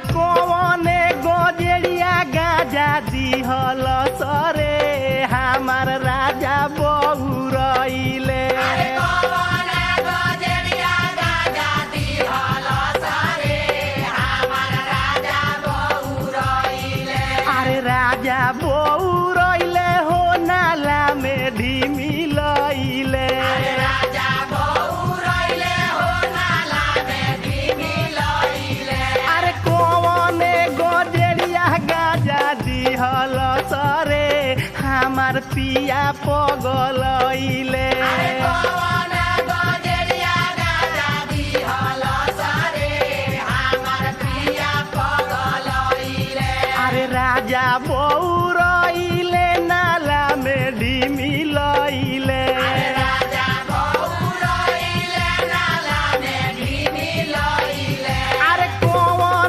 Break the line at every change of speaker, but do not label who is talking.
कौने गोजरिया गाजा दिहल सरे हमार राजा बहुरइले। अरे राजा बहुरइले हो नाला में ढिमिलइले। अरे कौने गोजरिया गाजा दिहल सरे हमार पिया पगलइले। अरे राजा बहु